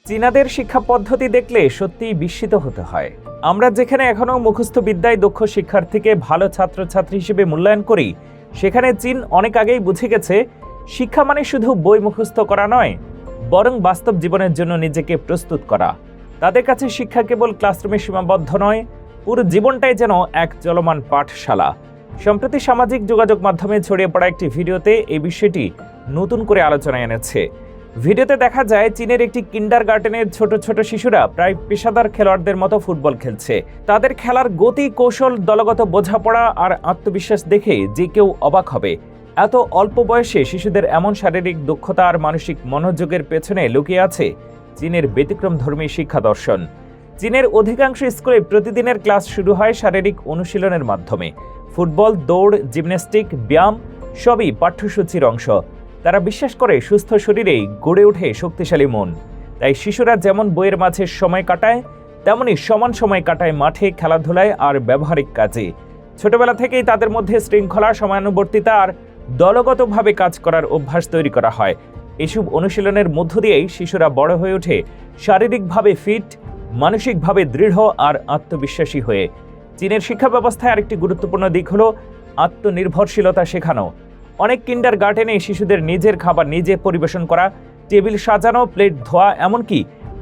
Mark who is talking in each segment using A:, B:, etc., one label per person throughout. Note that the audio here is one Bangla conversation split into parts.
A: চীনাদের শিক্ষা পদ্ধতি দেখলে সত্যিই বিস্মিত হতে হয়। আমরা যেখানে এখনো মুখস্থ বিদ্যায় দক্ষ শিক্ষার্থীকে ভালো ছাত্রছাত্রী হিসেবে মূল্যায়ন করি, সেখানে চীন অনেক আগেই বুঝে গেছে শিক্ষা মানে শুধু বই মুখস্থ করা নয়, বরং বাস্তব জীবনের জন্য নিজেকে প্রস্তুত করা। তাদের কাছে শিক্ষা কেবল ক্লাসরুমে সীমাবদ্ধ নয়, পুরো জীবনটাই যেন এক চলমান পাঠশালা। সম্প্রতি সামাজিক যোগাযোগ মাধ্যমে ছড়িয়ে পড়া একটি ভিডিওতে এই বিষয়টি নতুন করে আলোচনায় এনেছে। ভিডিওতে দেখা যায় চীনের একটি কিন্ডারগার্টেনের ছোট ছোট শিশুরা প্রায় পেশাদার খেলোয়াড়দের মতো ফুটবল খেলছে। তাদের খেলার গতি, কৌশল, দলগত বোঝাপড়া আর আত্মবিশ্বাস দেখে যে কেউ অবাক হবে। এত অল্প বয়সে শিশুদের এমন শারীরিক দক্ষতা আর মানসিক মনোযোগের পেছনে লুকিয়ে আছে চীনের ব্যতিক্রমধর্মী শিক্ষা দর্শন। চীনের অধিকাংশ স্কুলে প্রতিদিনের ক্লাস শুরু হয় শারীরিক অনুশীলনের মাধ্যমে। ফুটবল, দৌড়, জিমন্যাস্টিক, ব্যায়াম সবই পাঠ্যসূচির অংশ। তারা বিশ্বাস করে সুস্থ শরীরেই গড়ে ওঠে শক্তিশালী মন। তাই শিশুরা যেমন বইয়ের মাঝে সময় কাটায়, তেমনি সমান সময় কাটায় মাঠে, খেলাধুলায় আর ব্যবহারিক কাজে। ছোটবেলা থেকেই তাদের মধ্যে শৃঙ্খলা, সময়ানুবর্তিতা আর দলগতভাবে কাজ করার অভ্যাস তৈরি করা হয়। এসব অনুশীলনের মধ্য দিয়েই শিশুরা বড় হয়ে ওঠে শারীরিকভাবে ফিট, মানসিকভাবে দৃঢ় আর আত্মবিশ্বাসী হয়ে। চীনের শিক্ষা ব্যবস্থায় আরেকটি গুরুত্বপূর্ণ দিক হলো আত্মনির্ভরশীলতা শেখানো। অনেক কিন্ডারগার্টেনে শিশুদের নিজের খাবার নিজে পরিবেশন করা, টেবিল সাজানো, প্লেট ধোয়া, এমনকি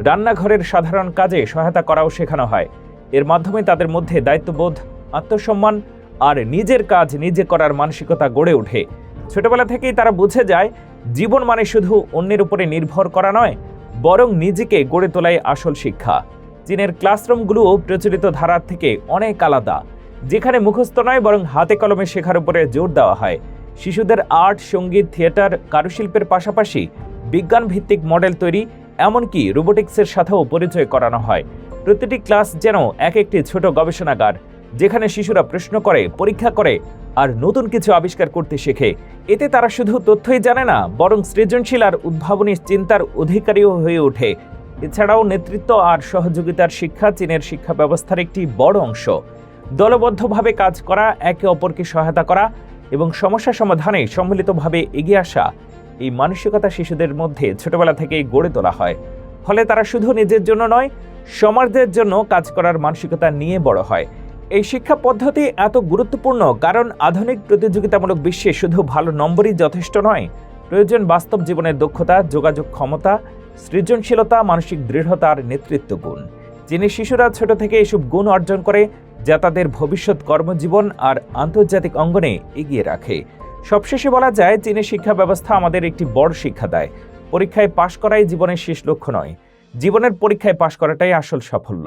A: রান্নাঘরের সাধারণ কাজে সহায়তা করাও শেখানো হয়। এর মাধ্যমে তাদের মধ্যে দায়িত্ববোধ, আত্মসম্মান আর নিজের কাজ নিজে করার মানসিকতা গড়ে ওঠে। ছোটবেলা থেকেই তারা বুঝে যায় জীবন মানে শুধু অন্যের উপরে নির্ভর করা নয়, বরং নিজেকে গড়ে তোলাই আসল শিক্ষা। চীনের ক্লাসরুমগুলোও প্রচলিত ধারার থেকে অনেক আলাদা, যেখানে মুখস্থ নয় বরং হাতে কলমে শেখার উপরে জোর দেওয়া হয়। শিশুদের আর্ট, সঙ্গীত, থিয়েটার, কারুশিল্পের পাশাপাশি বিজ্ঞান ভিত্তিক মডেল তৈরি, এমনকি রোবোটিক্সের সাথেও পরিচয় করানো হয়। প্রতিটি ক্লাস যেন এক একটি ছোট গবেষণাগার, যেখানে শিশুরা প্রশ্ন করে, পরীক্ষা করে আর নতুন কিছু আবিষ্কার করতে শেখে। এতে তারা শুধু তথ্যই জানে না, বরং সৃজনশীল আর উদ্ভাবনী চিন্তার অধিকারীও হয়ে ওঠে। এছাড়াও নেতৃত্ব আর সহযোগিতার শিক্ষা চীনের শিক্ষা ব্যবস্থার একটি বড় অংশ। দলবদ্ধভাবে কাজ করা, একে অপরকে সহায়তা করা এবং সমস্যা সমাধানে সম্মিলিতভাবে এগিয়ে আসা, এই মানসিকতা শিশুদের মধ্যে ছোটবেলা থেকেই গড়ে তোলা হয়। ফলে তারা শুধু নিজের জন্য নয়, সমাজের জন্য কাজ করার মানসিকতা নিয়ে বড় হয়। এই শিক্ষা পদ্ধতি এত গুরুত্বপূর্ণ কারণ আধুনিক প্রতিযোগিতামূলক বিশ্বে শুধু ভালো নম্বরই যথেষ্ট নয়, প্রয়োজন বাস্তব জীবনের দক্ষতা, যোগাযোগ ক্ষমতা, সৃজনশীলতা, মানসিক দৃঢ়তা আর নেতৃত্ব গুণ। চীনের শিশুরা ছোট থেকে এসব গুণ অর্জন করে, যা তাদের ভবিষ্যৎ কর্মজীবন আর আন্তর্জাতিক অঙ্গনে এগিয়ে রাখে। সবশেষে বলা যায়, চীনের শিক্ষা ব্যবস্থা আমাদের একটি বড় শিক্ষা দেয়। পরীক্ষায় পাশ করাই জীবনের শেষ লক্ষ্য নয়, জীবনের পরীক্ষায় পাশ করাটাই আসল সাফল্য।